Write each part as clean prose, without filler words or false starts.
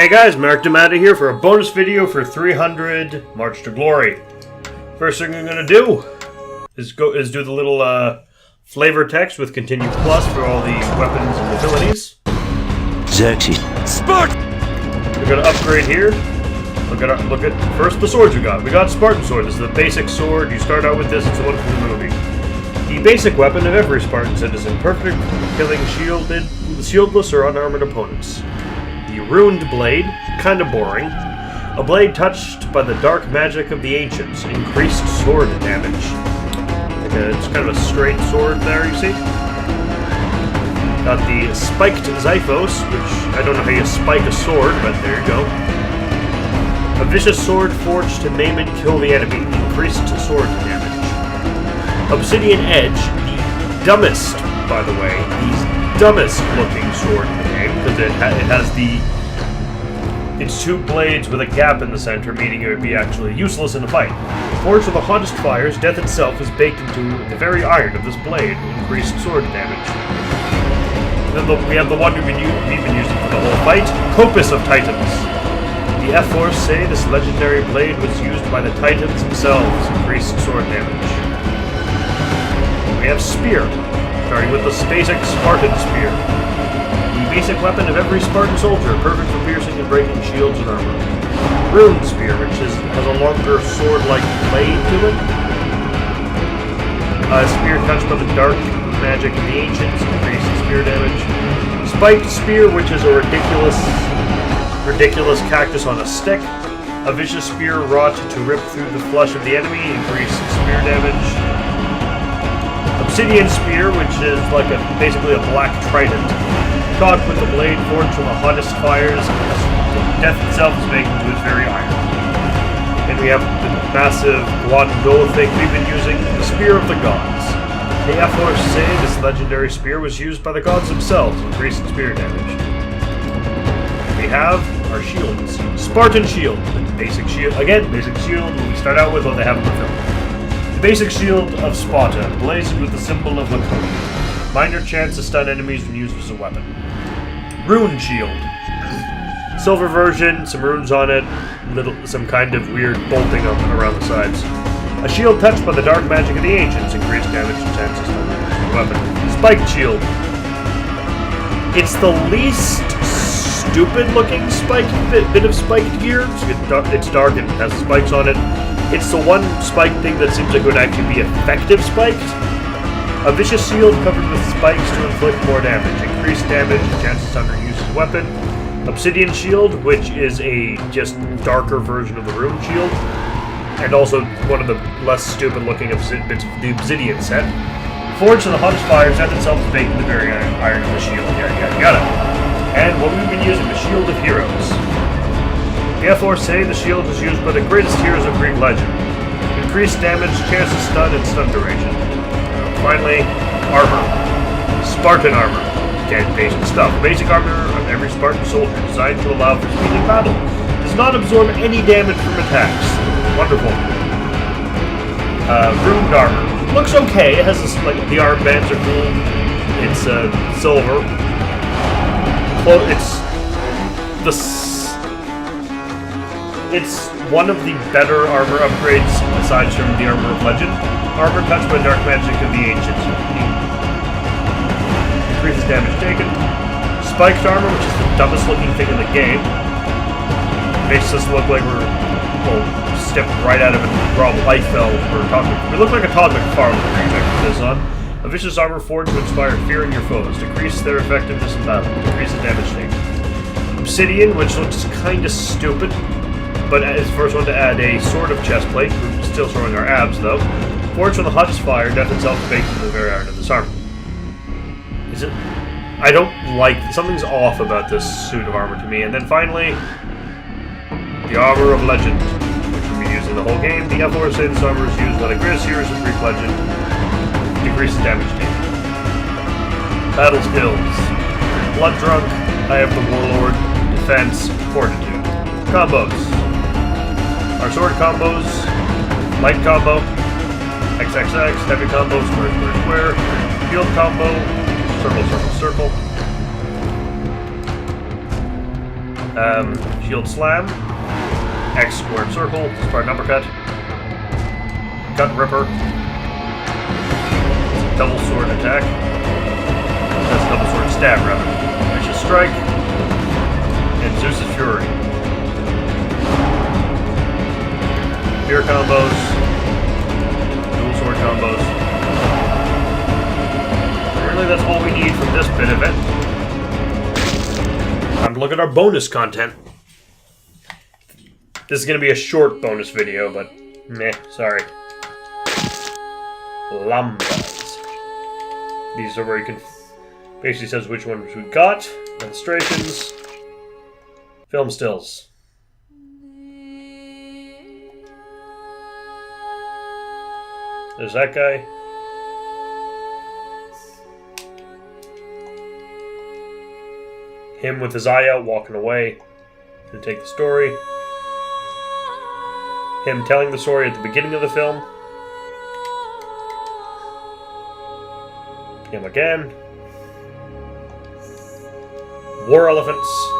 Hey guys, Merrick here for a bonus video for 300 March to Glory. First thing I'm going to do is do the little flavor text with continue plus for all the weapons and abilities. Xerxes. Sparta! We're going to upgrade here. Look at first the swords we got. We got Spartan sword. This is the basic sword. You start out with this. It's the one from the movie. The basic weapon of every Spartan citizen, perfect killing shieldless or unarmored opponents. The ruined blade, kind of boring. A blade touched by the dark magic of the ancients, increased sword damage. It's kind of a straight sword there, you see. Got the spiked Ephors, which I don't know how you spike a sword, but there you go. A vicious sword forged to maim and kill the enemy, increased sword damage. Obsidian Edge, the dumbest, by the way, the dumbest looking sword in the game, because it has it's two blades with a gap in the center, meaning it would be actually useless in a fight. Forged with the hottest fires, death itself is baked into the very iron of this blade, increased sword damage. Then we have the one we've been using for the whole fight, Copus of Titans. The Ephors say this legendary blade was used by the Titans themselves, increased sword damage. We have Spear, starting with the basic Spartan Spear. The basic weapon of every Spartan soldier, perfect for piercing and breaking shields and armor. Rune Spear, which has a longer sword-like blade to it. Spear touched by the dark magic of the ancients, increased spear damage. Spiked Spear, which is a ridiculous cactus on a stick. A vicious spear wrought to rip through the flesh of the enemy, increased spear damage. Obsidian Spear, which is like basically a black trident. Caught with the blade forged from the hottest fires, death itself is baked into its very iron. And we have the massive Guando thing we've been using, the Spear of the Gods. The Ephors say this legendary spear was used by the gods themselves, increasing spear damage. We have our shields. Spartan Shield, basic shield. Again, basic shield, we start out with what they have in the film. The basic shield of Sparta, emblazed with the symbol of Lakonia. Minor chance to stun enemies when used as a weapon. Rune Shield. Silver version, some runes on it, some kind of weird bolting around the sides. A shield touched by the dark magic of the ancients, increased damage and chance to stun the weapon. Spiked Shield. It's the least stupid looking spiked bit of spiked gear. It's dark and has spikes on it. It's the one spike thing that seems like it would actually be effective spiked. A vicious shield covered with spikes to inflict more damage. Increased damage and chances under use as a weapon. Obsidian Shield, which is a just darker version of the Rune Shield. And also one of the less stupid looking bits of the Obsidian set. Forged to the hottest fires, death itself is baked in the very iron of the shield. Yeah, got it. And what we've been using, the Shield of Heroes. The Ephors say the shield is used by the greatest heroes of Greek legend. Increased damage, chance to stun, and stun duration. Finally, armor. Spartan armor. Again, basic stuff. Basic armor of every Spartan soldier, designed to allow for speedy battle. Does not absorb any damage from attacks. Wonderful. Ruined armor. Looks okay. It has this, the armbands are cool. It's silver. It's one of the better armor upgrades aside from the Armor of Legend. Armor touched by dark magic of the ancients. Increases damage taken. Spiked armor, which is the dumbest looking thing in the game. Makes us look like we're stepped right out of a Rob Liefeld or Todd. We look like a Todd McFarlane with this on. A vicious armor forged to inspire fear in your foes. Decrease their effectiveness in battle. Decrease the damage taken. Obsidian, which looks kind of stupid, but it's the first one to add a sort of chest plate. We're still showing our abs, though. Forged from the hottest fire, death itself is baked into the very iron of this armor. Is it? I don't like... Something's off about this suit of armor to me. And then finally, the Armor of Legend, which will be used in the whole game. The Ephors say this armor is used by the greatest heroes of Greek legend. Decreases damage taken. Battle skills. Blood Drunk, Eye of the Warlord, Defense, Fortitude. Combos. Our sword combos, light combo, XXX, heavy combo, square, square, square, shield combo, circle, circle, circle. Shield slam. X squared circle. Spartan uppercut. Gut ripper. Double sword attack. That's double sword stab, rather. Vicious strike. And Zeus's fury. Spear combos. Dual sword combos. Really, that's all we need from this bit of it. Time to look at our bonus content. This is going to be a short bonus video, but meh, sorry. Lambdas. These are where you can basically says which ones we got. Illustrations. Film stills. There's that guy. Him with his eye out, walking away to take the story. Him telling the story at the beginning of the film. Him again. War elephants.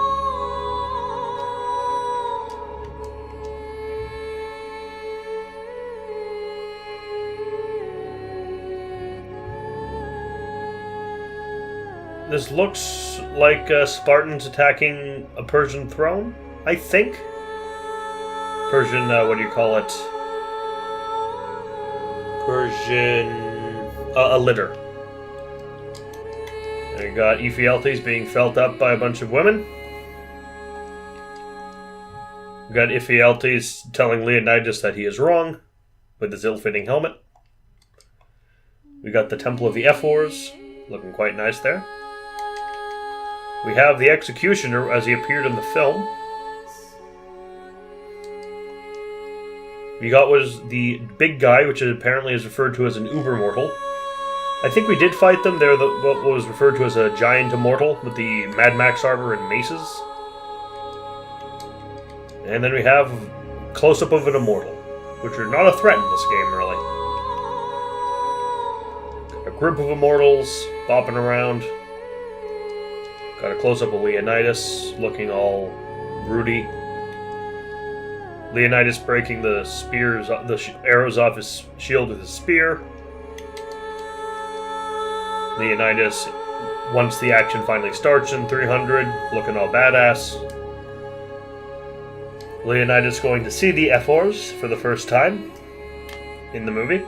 This looks like Spartans attacking a Persian throne, I think. Persian, what do you call it? Persian, a litter. And you got Ephialtes being felt up by a bunch of women. We got Ephialtes telling Leonidas that he is wrong with his ill-fitting helmet. We got the Temple of the Ephors, looking quite nice there. We have the Executioner as he appeared in the film. We got was the big guy, which apparently is referred to as an uber mortal. I think we did fight them. They're what was referred to as a giant immortal with the Mad Max armor and maces. And then we have close-up of an immortal, which are not a threat in this game, really. Got a group of immortals bopping around. Got a close-up of Leonidas, looking all broody. Leonidas breaking the spears, the arrows off his shield with his spear. Leonidas, once the action finally starts in 300, looking all badass. Leonidas going to see the Ephors for the first time in the movie.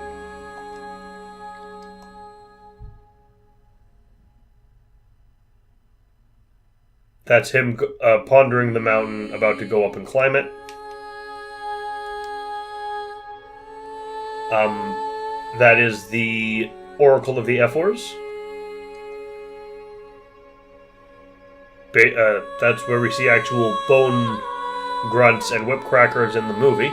That's him pondering the mountain, about to go up and climb it. That is the Oracle of the Ephors. That's where we see actual bone grunts and whip crackers in the movie.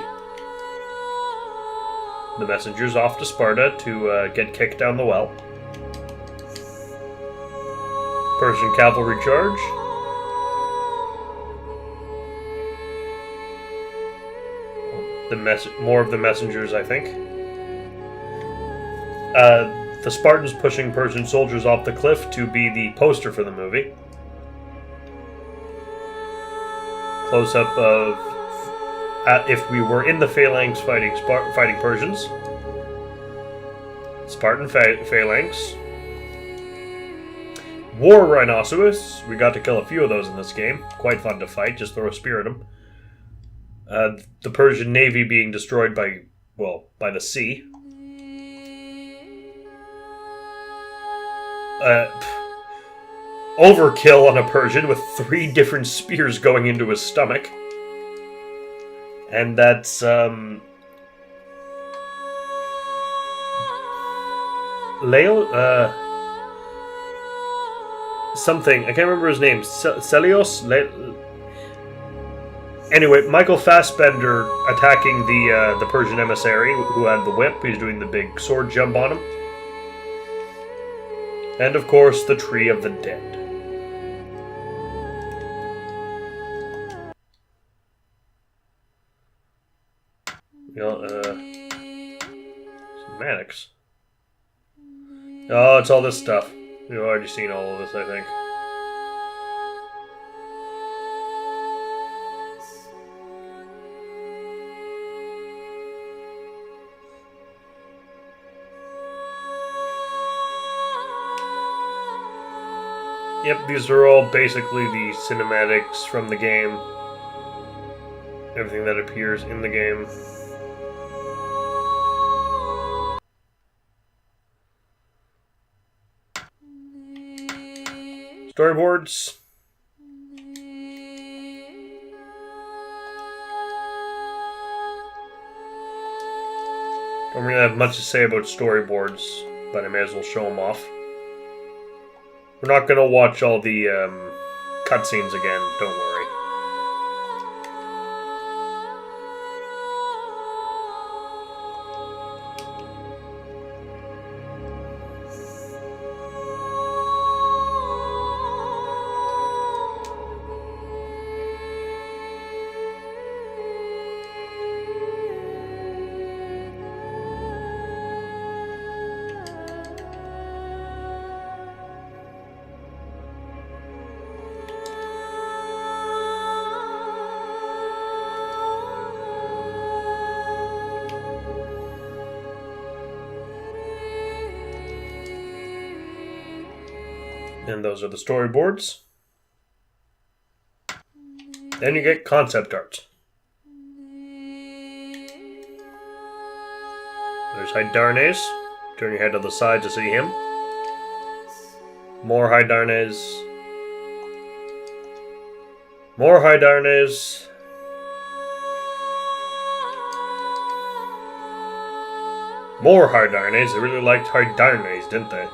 The messenger's off to Sparta to get kicked down the well. Persian cavalry charge. More of the messengers, I think. The Spartans pushing Persian soldiers off the cliff to be the poster for the movie. Close-up of if we were in the phalanx fighting Persians. Spartan phalanx. War rhinoceros. We got to kill a few of those in this game. Quite fun to fight. Just throw a spear at them. The Persian navy being destroyed by the sea. Overkill on a Persian with 3 different spears going into his stomach. And that's, something. I can't remember his name. Celios? Anyway, Michael Fassbender attacking the Persian emissary who had the whip. He's doing the big sword jump on him. And of course, the Tree of the Dead. Semantics. Oh, it's all this stuff. We've already seen all of this, I think. Yep, these are all basically the cinematics from the game. Everything that appears in the game. Storyboards. Don't really have much to say about storyboards, but I may as well show them off. We're not going to watch all the cutscenes again, don't worry. And those are the storyboards. Then you get concept art. There's Hydarnes. Turn your head to the side to see him. More Hydarnes. More Hydarnes. More Hydarnes. They really liked Hydarnes, didn't they?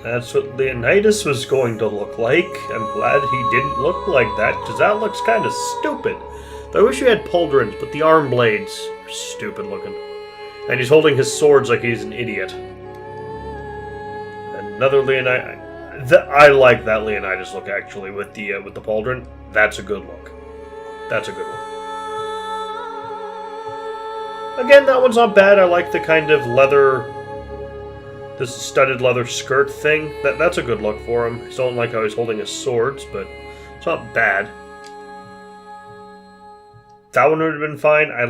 That's what Leonidas was going to look like. I'm glad he didn't look like that, because that looks kind of stupid. I wish he had pauldrons, but the arm blades are stupid looking. And he's holding his swords like he's an idiot. Another Leonidas. I like that Leonidas look, actually, with the pauldron. That's a good look. That's a good one. Again, that one's not bad. I like the kind of leather... this studded leather skirt thing. That's a good look for him. It's not like how he's holding his swords, but it's not bad. That one would have been fine. I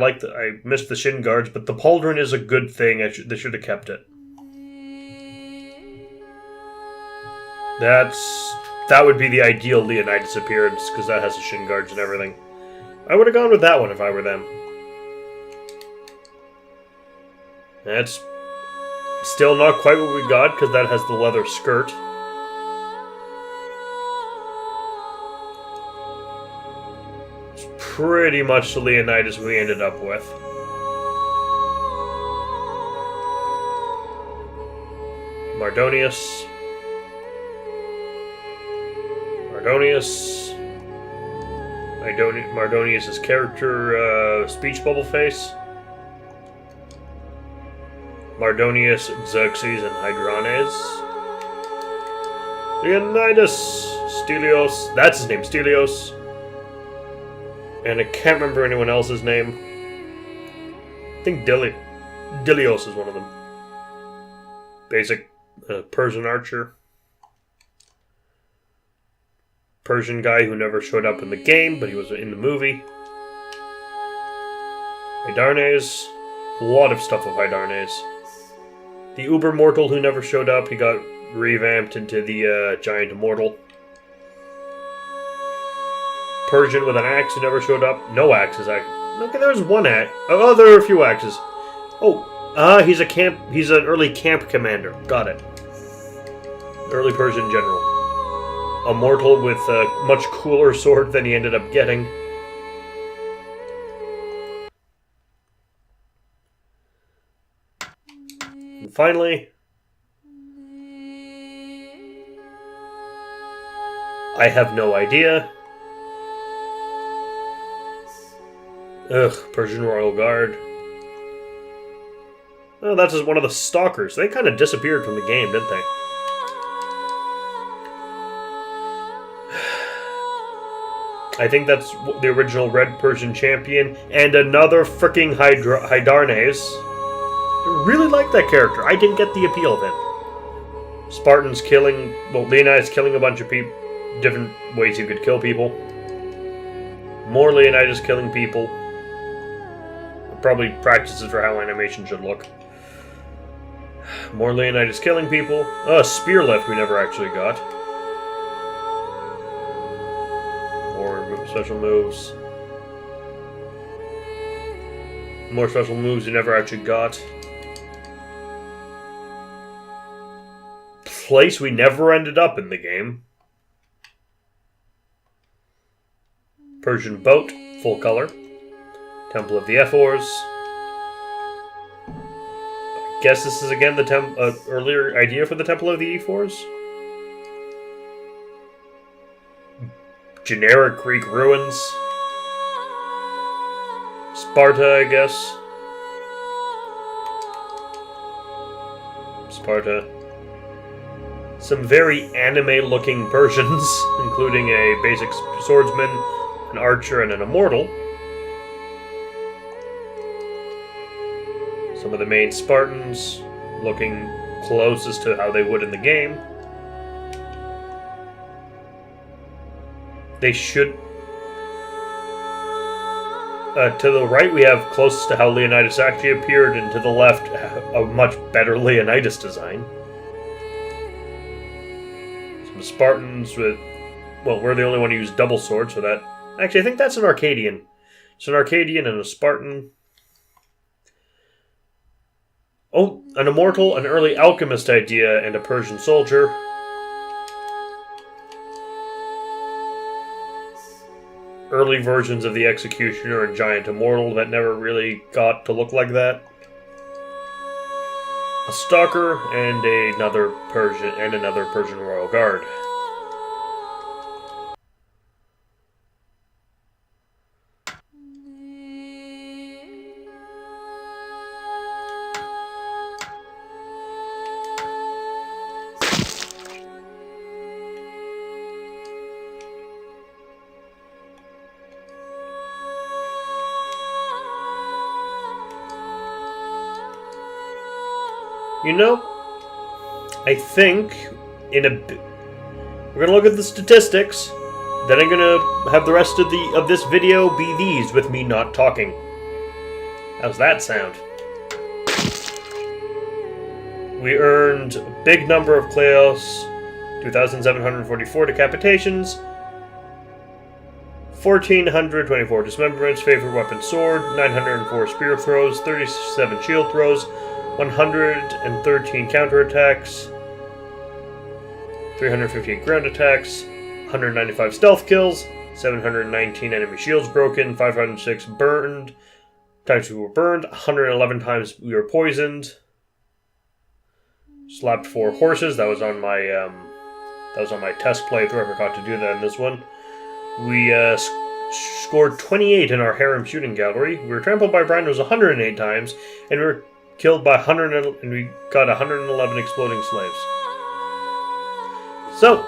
missed the shin guards, but the pauldron is a good thing. They should have kept it. That would be the ideal Leonidas appearance, because that has the shin guards and everything. I would have gone with that one if I were them. That's still not quite what we got, because that has the leather skirt. It's pretty much the Leonidas we ended up with. Mardonius. Mardonius' character, speech bubble face. Mardonius, Xerxes, and Hydarnes. Leonidas, Stelios, that's his name, Stelios. And I can't remember anyone else's name. I think Dilios is one of them. Basic Persian archer. Persian guy who never showed up in the game, but he was in the movie. Hydarnes. A lot of stuff with Hydarnes. The Uber Mortal who never showed up, he got revamped into the Giant Immortal. Persian with an axe who never showed up. No axes. Okay, there's one axe. Oh, there are a few axes. Oh, he's an early camp commander. Got it. Early Persian general. A mortal with a much cooler sword than he ended up getting. And finally, I have no idea. Persian Royal Guard. Oh, that's just one of the stalkers. They kind of disappeared from the game, didn't they? I think that's the original Red Persian champion. And another freaking Hydarnes. I really like that character. I didn't get the appeal of him. Spartans killing... Well, Leonidas killing a bunch of people. Different ways you could kill people. More Leonidas killing people. Probably practices for how animation should look. More Leonidas killing people. Spear lift we never actually got. More special moves. More special moves we never actually got. Place we never ended up in the game. Persian boat, full color. Temple of the Ephors. I guess this is again the earlier idea for the Temple of the Ephors. Generic Greek ruins. Sparta, I guess. Sparta. Some very anime-looking Persians, including a basic swordsman, an archer, and an immortal. Some of the main Spartans, looking closest to how they would in the game. They should... to the right we have closest to how Leonidas actually appeared, and to the left a much better Leonidas design. Some Spartans with... Well, we're the only one who used double sword, so that... Actually, I think that's an Arcadian. It's an Arcadian and a Spartan. Oh, an immortal, an early alchemist idea, and a Persian soldier. Early versions of the Executioner and Giant Immortal that never really got to look like that. A Stalker and another Persian Royal Guard. You know, I think we're gonna look at the statistics. Then I'm gonna have the rest of this video be these with me not talking. How's that sound? We earned a big number of Kleos, 2,744 decapitations, 1,424 dismemberments, favorite weapon sword, 904 spear throws, 37 shield throws, 113 counterattacks, 358 ground attacks, 195 stealth kills, 719 enemy shields broken, 506 times we were burned, 111 times we were poisoned. Slapped 4 horses. That was on my test playthrough. I forgot to do that in this one. We scored 28 in our harem shooting gallery. We were trampled by Brandos 108 times, and we were killed by and we got 111 exploding slaves. So,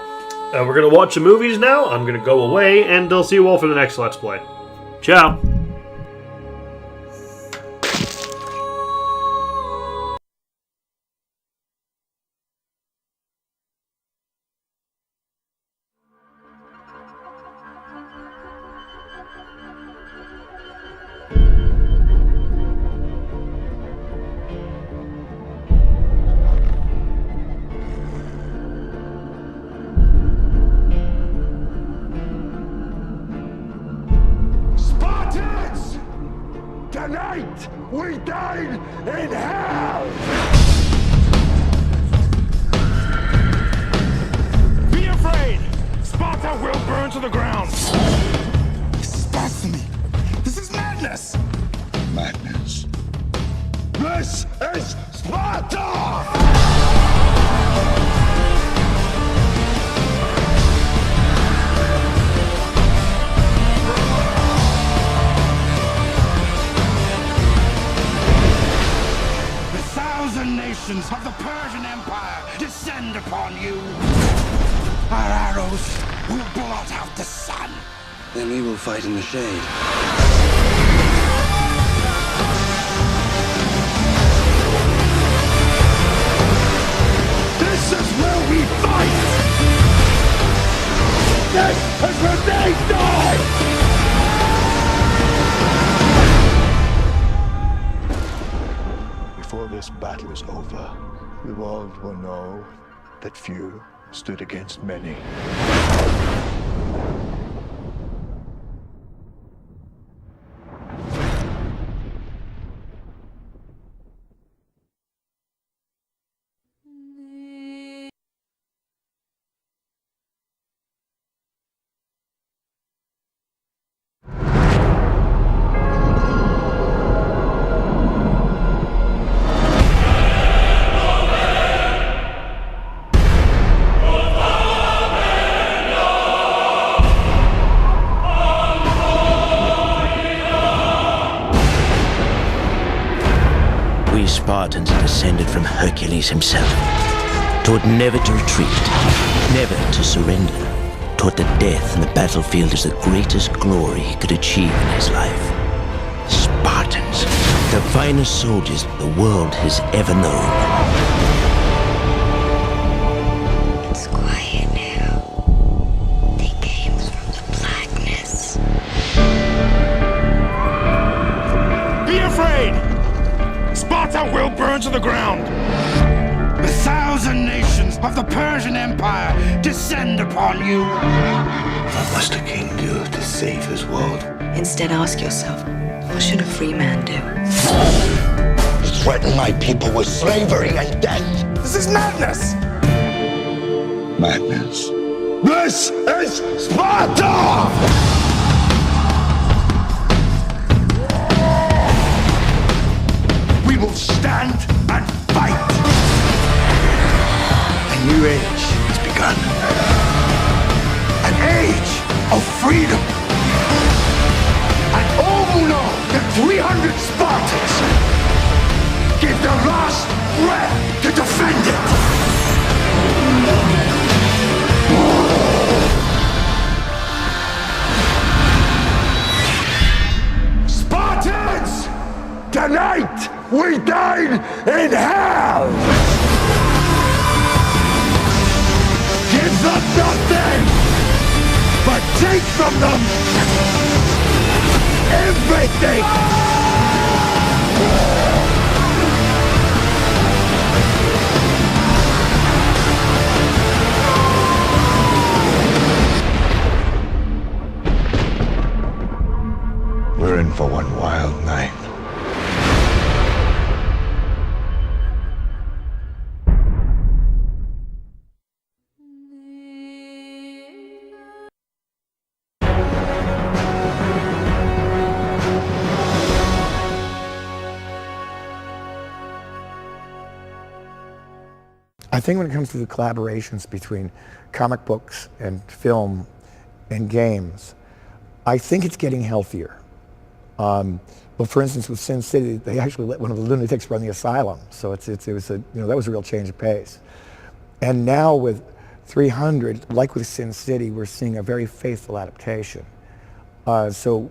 we're going to watch the movies now. I'm going to go away, and I'll see you all for the next Let's Play. Ciao! Tonight, we dine in hell! Be afraid! Sparta will burn to the ground! This is blasphemy! This is madness! Madness. This is Sparta! Nations of the Persian Empire descend upon you. Our arrows will blot out the sun. Then we will fight in the shade. This is where we fight! This is where they die! Before this battle is over, The world will know that few stood against many. We Spartans are descended from Hercules himself, taught never to retreat, never to surrender, taught that death in the battlefield is the greatest glory he could achieve in his life. Spartans, the finest soldiers the world has ever known. It's quiet now. They came from the blackness. Be afraid! Sparta will burn to the ground! The 1,000 nations of the Persian Empire descend upon you! What must a king do to save his world? Instead, ask yourself, what should a free man do? Threaten my people with slavery and death. This is madness! Madness. This is Sparta! We will stand and fight! A new age has begun. An age of freedom. And all who know that 300 Spartans gave their last breath to defend it. Spartans! Tonight, we dine in hell! Give them nothing, but take from them everything! We're in for one wild night. I think when it comes to the collaborations between comic books and film and games, I think it's getting healthier. Well, for instance, with Sin City, they actually let one of the lunatics run the asylum, so it was a that was a real change of pace. And now with 300, like with Sin City, we're seeing a very faithful adaptation. So,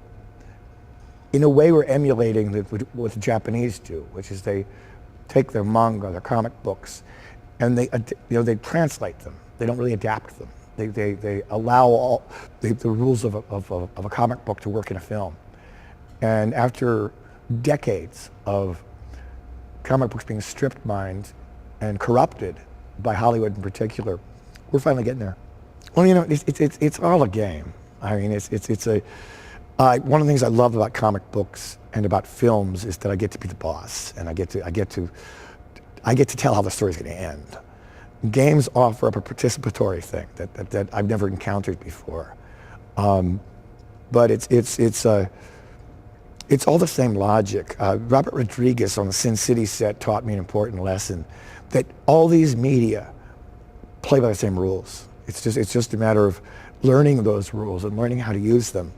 in a way, we're emulating what the Japanese do, which is they take their manga, their comic books, and they translate them. They don't really adapt them. They allow all the rules of a comic book to work in a film. And after decades of comic books being stripped mined and corrupted by Hollywood in particular, we're finally getting there. Well, it's all a game. I mean, one of the things I love about comic books and about films is that I get to be the boss, and I get to tell how the story's going to end. Games offer up a participatory thing that I've never encountered before, but it's all the same logic. Robert Rodriguez on the Sin City set taught me an important lesson, that all these media play by the same rules. It's just a matter of learning those rules and learning how to use them.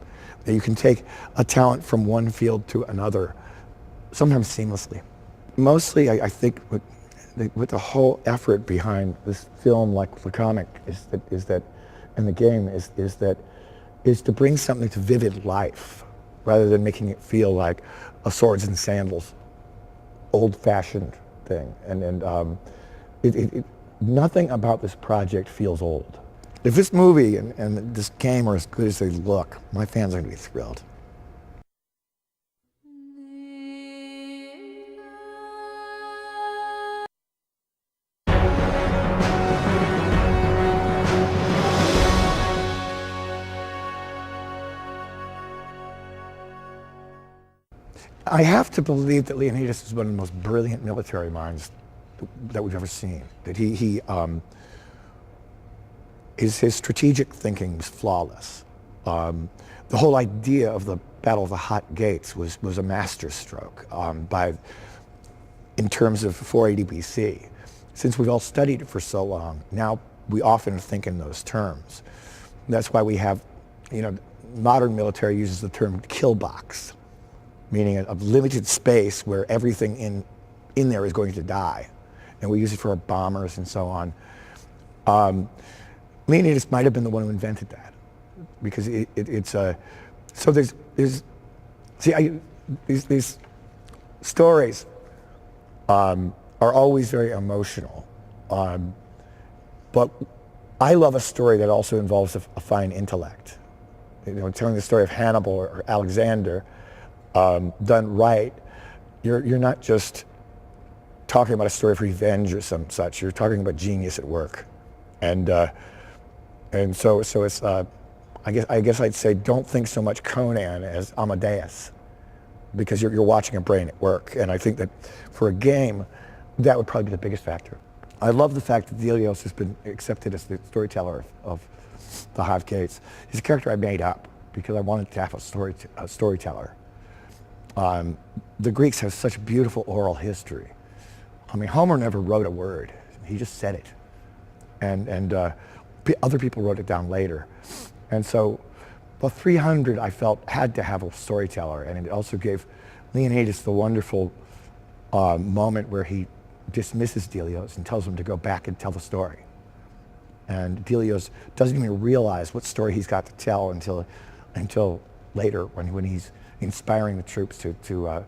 That you can take a talent from one field to another, sometimes seamlessly. Mostly, I think with the whole effort behind this film, like the comic, is that, and the game is to bring something to vivid life, rather than making it feel like a swords and sandals, old-fashioned thing. And nothing about this project feels old. If this movie and this game are as good as they look, my fans are going to be thrilled. I have to believe that Leonidas is one of the most brilliant military minds that we've ever seen. That his strategic thinking was flawless. The whole idea of the Battle of the Hot Gates was a masterstroke in terms of 480 BC. Since we've all studied it for so long, now we often think in those terms. That's why we have, modern military uses the term kill box, meaning a limited space where everything in there is going to die. And we use it for our bombers and so on. Leonidas might have been the one who invented that, because so these stories are always very emotional, but I love a story that also involves a fine intellect. Telling the story of Hannibal or Alexander done right, you're not just talking about a story of revenge or some such. You're talking about genius at work, and so it's. I guess I'd say don't think so much Conan as Amadeus, because you're watching a brain at work. And I think that for a game, that would probably be the biggest factor. I love the fact that Delios has been accepted as the storyteller of the Hot Gates. He's a character I made up because I wanted to have a storyteller. The Greeks have such beautiful oral history. I mean, Homer never wrote a word. He just said it. And other people wrote it down later. And so the 300, I felt, had to have a storyteller. And it also gave Leonidas the wonderful moment where he dismisses Delios and tells him to go back and tell the story. And Delios doesn't even realize what story he's got to tell until later, when he's inspiring the troops to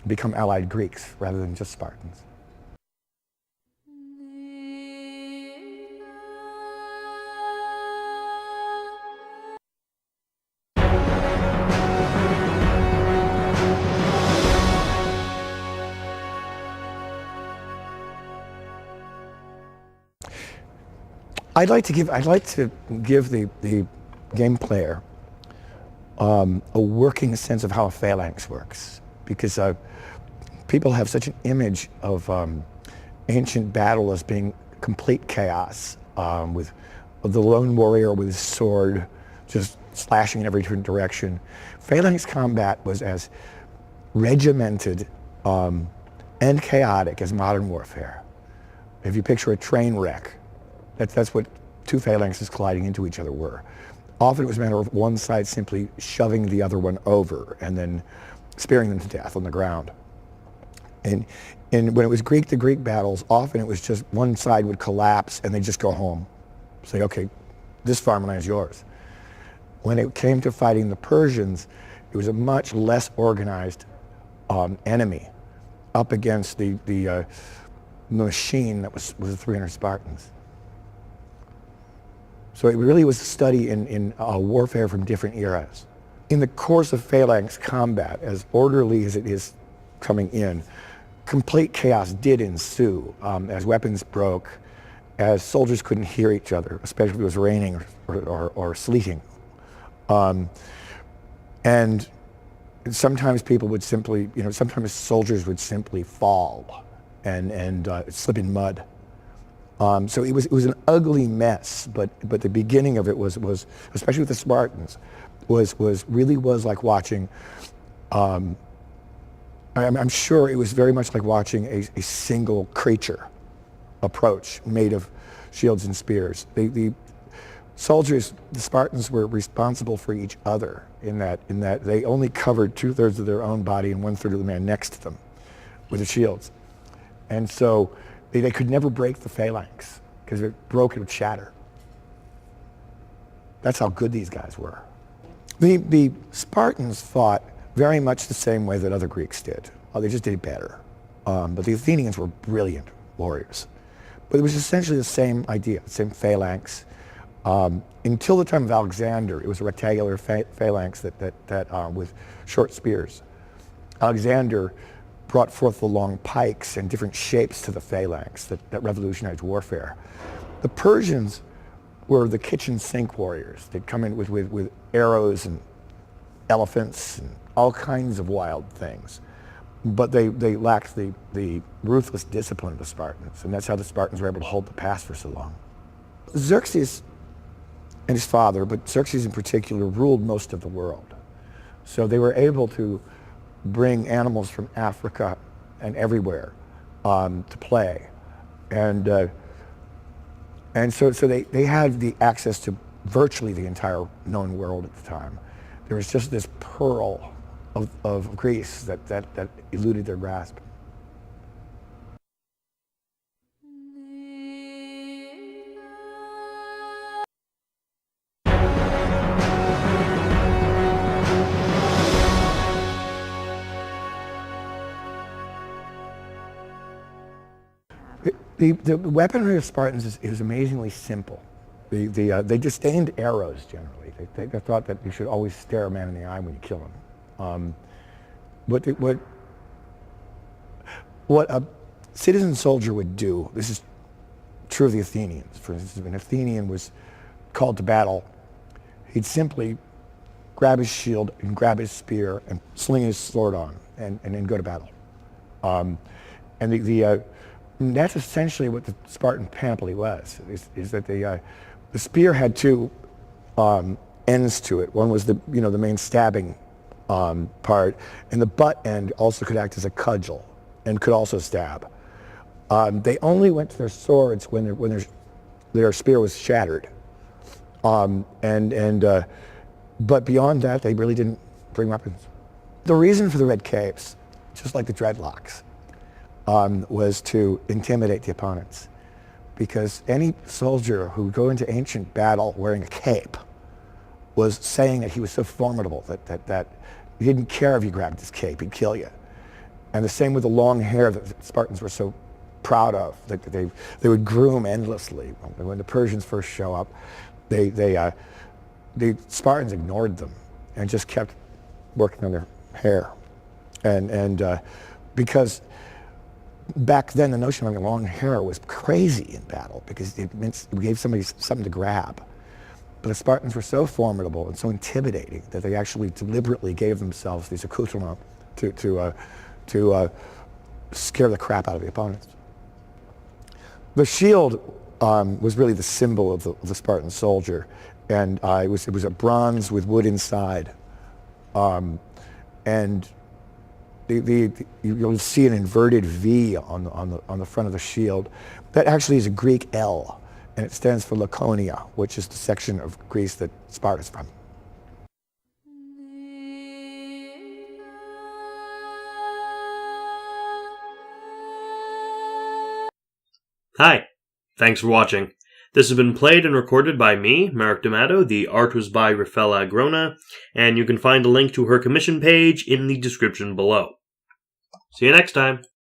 become allied Greeks rather than just Spartans. I'd like to give the game player a working sense of how a phalanx works, because people have such an image of ancient battle as being complete chaos, with the lone warrior with his sword just slashing in every different direction. Phalanx combat was as regimented and chaotic as modern warfare. If you picture a train wreck, that's what two phalanxes colliding into each other were. Often it was a matter of one side simply shoving the other one over and then spearing them to death on the ground. And when it was Greek to Greek battles, often it was just one side would collapse and they'd just go home. Say, okay, this farmland is yours. When it came to fighting the Persians, it was a much less organized enemy up against the machine that was the 300 Spartans. So it really was a study in warfare from different eras. In the course of phalanx combat, as orderly as it is coming in, complete chaos did ensue as weapons broke, as soldiers couldn't hear each other, especially if it was raining or sleeting. And sometimes people would simply, sometimes soldiers would simply fall and slip in mud. So it was an ugly mess, but the beginning of it was especially with the Spartans, was like watching. I'm sure it was very much like watching a single creature approach, made of shields and spears. The soldiers, the Spartans, were responsible for each other in that they only covered 2/3 of their own body and 1/3 of the man next to them with the shields, and so. They could never break the phalanx, because if it broke, it would shatter. That's how good these guys were. The Spartans fought very much the same way that other Greeks did. They just did it better. But the Athenians were brilliant warriors. But it was essentially the same idea, the same phalanx. Until the time of Alexander, it was a rectangular phalanx that with short spears. Alexander brought forth the long pikes and different shapes to the phalanx that revolutionized warfare. The Persians were the kitchen sink warriors. They'd come in with arrows and elephants and all kinds of wild things. But they lacked the ruthless discipline of the Spartans, and that's how the Spartans were able to hold the pass for so long. Xerxes and his father, but Xerxes in particular, ruled most of the world. So they were able to bring animals from Africa and everywhere to play. And so they had the access to virtually the entire known world at the time. There was just this pearl of Greece that eluded their grasp. The weaponry of Spartans is amazingly simple. They disdained arrows generally. They thought that you should always stare a man in the eye when you kill him. What a citizen soldier would do, this is true of the Athenians. For instance, if an Athenian was called to battle, he'd simply grab his shield and grab his spear and sling his sword on and then go to battle. And that's essentially what the Spartan panoply was, is that the spear had two ends to it. One was the main stabbing part, and the butt end also could act as a cudgel and could also stab. They only went to their swords when their spear was shattered. But beyond that, they really didn't bring weapons. The reason for the red capes, just like the dreadlocks, was to intimidate the opponents, because any soldier who would go into ancient battle wearing a cape was saying that he was so formidable that he didn't care if you grabbed his cape, he'd kill you. And the same with the long hair that the Spartans were so proud of, that they would groom endlessly. When the Persians first show up, the Spartans ignored them and just kept working on their hair. And because back then, the notion of having long hair was crazy in battle, because it gave somebody something to grab. But the Spartans were so formidable and so intimidating that they actually deliberately gave themselves these accoutrements to scare the crap out of the opponents. The shield was really the symbol of the Spartan soldier, and it was a bronze with wood inside, and you'll see an inverted V on the front of the shield. That actually is a Greek L, and it stands for Lakonia, which is the section of Greece that Sparta's from. Hi, thanks for watching. This has been played and recorded by me, Marek D'Amato. The art was by Rafaela Agrona, and you can find a link to her commission page in the description below. See you next time.